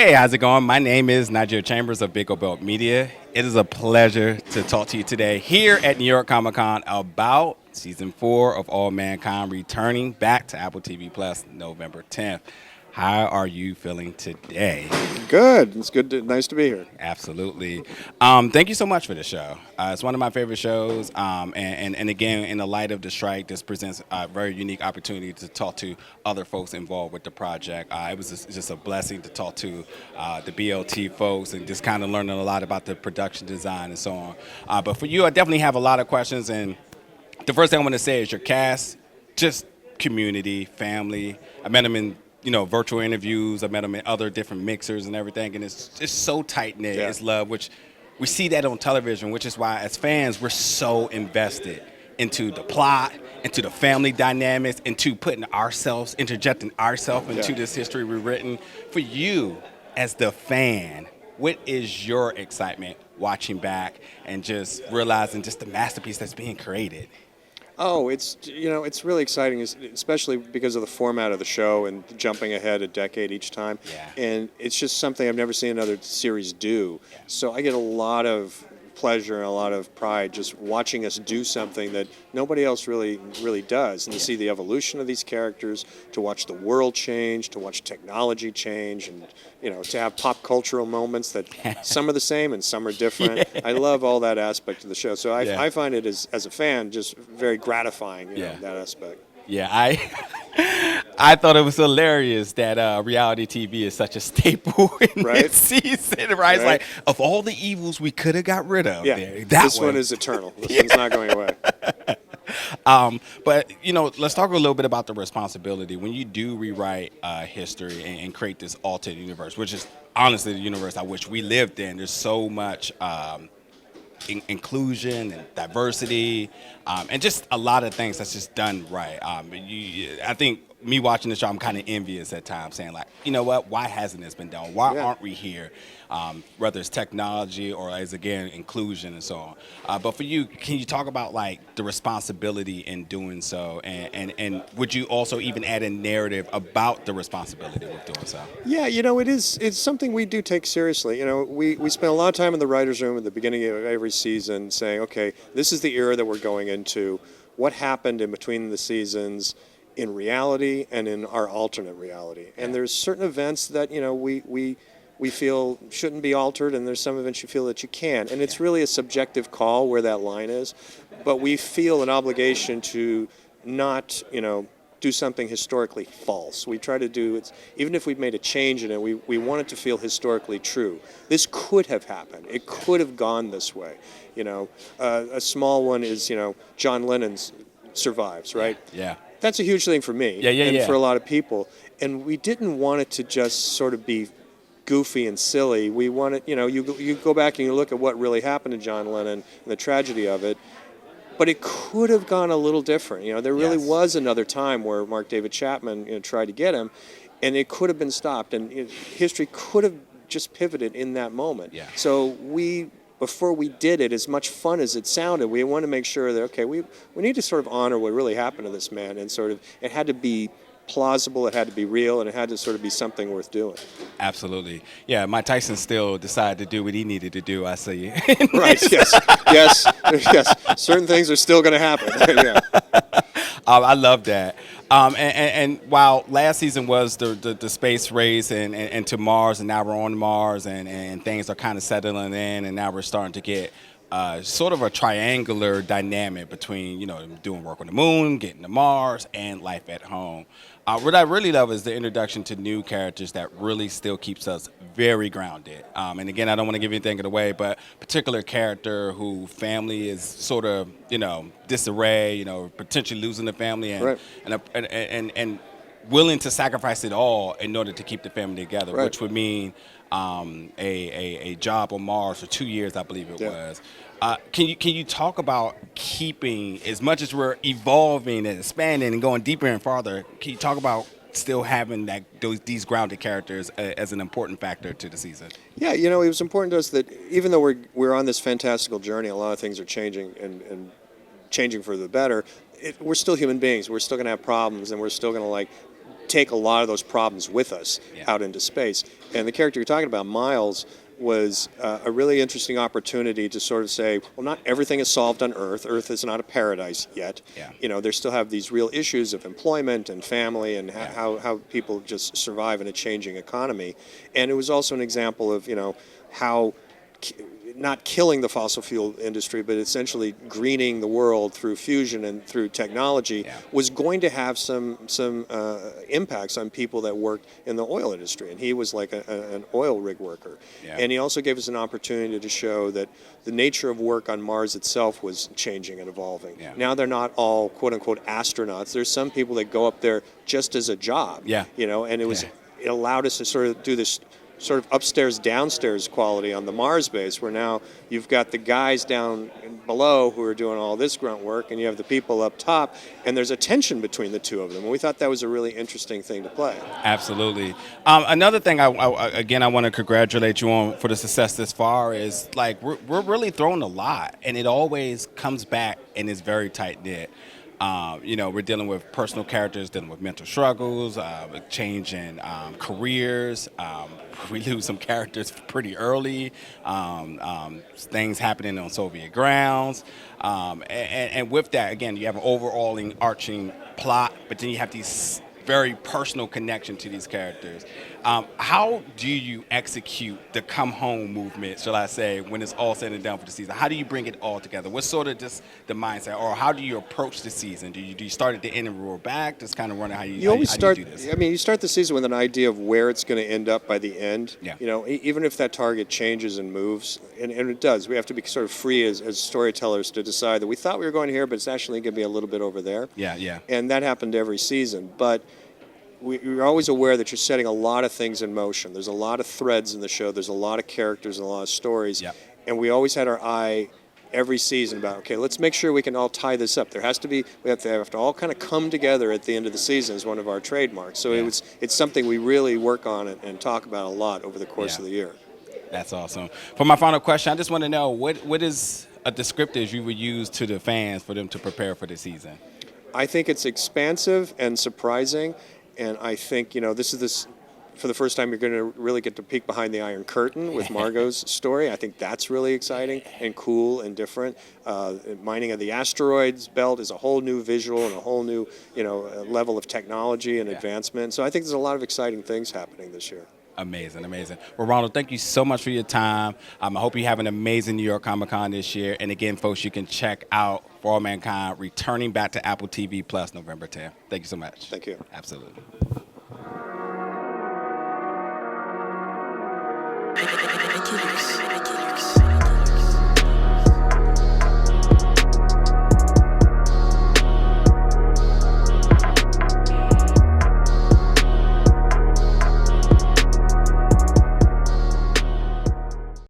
Hey, how's it going? My name is Nigel Chambers of Big O Belt Media. It is a pleasure to talk to you today here at New York Comic Con about season 4 of All Mankind returning back to Apple TV Plus November 10th. How are you feeling today? Good. It's nice to be here. Absolutely. Thank you so much for the show. It's one of my favorite shows. And again, in the light of the strike, this presents a very unique opportunity to talk to other folks involved with the project. It was just a blessing to talk to the BLT folks and just kind of learning a lot about the production design and so on. But for you, I definitely have a lot of questions. And the first thing I want to say is your cast, just community, family. I met them in virtual interviews. I met them in other different mixers and everything, and it's just so tight-knit. Yeah. It's love, which we see that on television, which is why, as fans, we're so invested into the plot, into the family dynamics, into interjecting ourselves into this history we've written. For you, as the fan, what is your excitement watching back and just realizing just the masterpiece that's being created? Oh, it's really exciting, especially because of the format of the show and jumping ahead a decade each time. Yeah. And it's just something I've never seen another series do. Yeah. So I get a lot of pleasure and a lot of pride just watching us do something that nobody else really does, and to see the evolution of these characters, to watch the world change, to watch technology change, and to have pop cultural moments that some are the same and some are different. I love all that aspect of the show, so I find it as a fan just very gratifying, that aspect. Yeah, I thought it was hilarious that reality TV is such a staple in this season, right? It's like, of all the evils we could have got rid of, this one is eternal. This one's not going away. But, let's talk a little bit about the responsibility. When you do rewrite history and create this alternate universe, which is honestly the universe I wish we lived in, there's so much inclusion and diversity, and just a lot of things that's just done right. I think me watching the show, I'm kind of envious at times, saying like, you know what, why hasn't this been done? Why aren't we here? Whether it's technology or as again inclusion and so on. But for you, can you talk about like the responsibility in doing so, and would you also even add a narrative about the responsibility with doing so? Yeah, it's something we do take seriously. We spend a lot of time in the writers' room at the beginning of every season saying, okay, this is the era that we're going into. What happened in between the seasons in reality and in our alternate reality? And there's certain events that we feel shouldn't be altered, and there's some events you feel that you can. And it's really a subjective call where that line is. But we feel an obligation to not, do something historically false. We try to do it, even if we've made a change in it, we want it to feel historically true. This could have happened. It could have gone this way. A small one is, John Lennon's survives, right? Yeah. That's a huge thing for me and for a lot of people. And we didn't want it to just sort of be goofy and silly. We wanted, you go back and you look at what really happened to John Lennon and the tragedy of it, but it could have gone a little different. There really was another time where Mark David Chapman tried to get him, and it could have been stopped, and history could have just pivoted in that moment. Yeah. So before we did it, as much fun as it sounded, we wanted to make sure that, okay, we need to sort of honor what really happened to this man, and sort of, it had to be plausible, it had to be real, and it had to sort of be something worth doing. Absolutely. Yeah, Mike Tyson still decided to do what he needed to do, I see. Right, yes. Certain things are still going to happen. Yeah. I love that. And while last season was the space race and to Mars, and now we're on Mars, and things are kind of settling in, and now we're starting to get sort of a triangular dynamic between, doing work on the moon, getting to Mars, and life at home. What I really love is the introduction to new characters that really still keeps us very grounded. And again, I don't want to give anything away, but particular character who family is sort of, disarray, potentially losing the family and willing to sacrifice it all in order to keep the family together, which would mean a job on Mars for 2 years, I believe it was. Can you talk about keeping, as much as we're evolving and expanding and going deeper and farther, can you talk about still having these grounded characters as an important factor to the season? Yeah, it was important to us that even though we're on this fantastical journey, a lot of things are changing and changing for the better. We're still human beings. We're still going to have problems, and we're still going to take a lot of those problems with us out into space. And the character you're talking about, Miles, was a really interesting opportunity to sort of say, well, not everything is solved on Earth. Earth is not a paradise yet. You know, they still have these real issues of employment and family and how people just survive in a changing economy. And it was also an example of, you know, how not killing the fossil fuel industry, but essentially greening the world through fusion and through technology was going to have some impacts on people that worked in the oil industry. And he was like an oil rig worker. And he also gave us an opportunity to show that the nature of work on Mars itself was changing and evolving. Now they're not all quote unquote astronauts. There's some people that go up there just as a job. You know, and it allowed us to sort of do this sort of upstairs downstairs quality on the Mars base, where now you've got the guys down below who are doing all this grunt work and you have the people up top, and there's a tension between the two of them, and we thought that was a really interesting thing to play. Absolutely. Another thing I want to congratulate you on for the success this far is like we're really throwing a lot, and it always comes back and is very tight knit. You know, we're dealing with personal characters, dealing with mental struggles, change in careers. We lose some characters pretty early. Things happening on Soviet grounds. And with that, again, you have an overall arching plot, but then you have these very personal connection to these characters. How do you execute the come home movement, shall I say, when it's all said and done for the season? How do you bring it all together? What's sort of just the mindset, or how do you approach the season? Do you start at the end and roar back? Just kind of wondering how you always start. How do you do this? I mean, you start the season with an idea of where it's going to end up by the end. You know, even if that target changes and moves, and it does, we have to be sort of free as storytellers to decide that we thought we were going here, but it's actually going to be a little bit over there. And that happened every season, but we're always aware that you're setting a lot of things in motion. There's a lot of threads in the show. There's a lot of characters and a lot of stories. And we always had our eye every season about, okay, let's make sure we can all tie this up. There has to be, we have to all kind of come together at the end of the season is one of our trademarks. So it's something we really work on and talk about a lot over the course of the year. That's awesome. For my final question, I just want to know, what is a descriptor you would use to the fans for them to prepare for the season? I think it's expansive and surprising. And I think, you know, this is for the first time you're going to really get to peek behind the Iron Curtain with Margot's story. I think that's really exciting and cool and different. Mining of the asteroids belt is a whole new visual and a whole new, you know, level of technology and advancement. So I think there's a lot of exciting things happening this year. Amazing, amazing. Well, Ronald, thank you so much for your time. I hope you have an amazing New York Comic Con this year. And again, folks, you can check out For All Mankind returning back to Apple TV Plus November 10th. Thank you so much. Thank you. Absolutely. I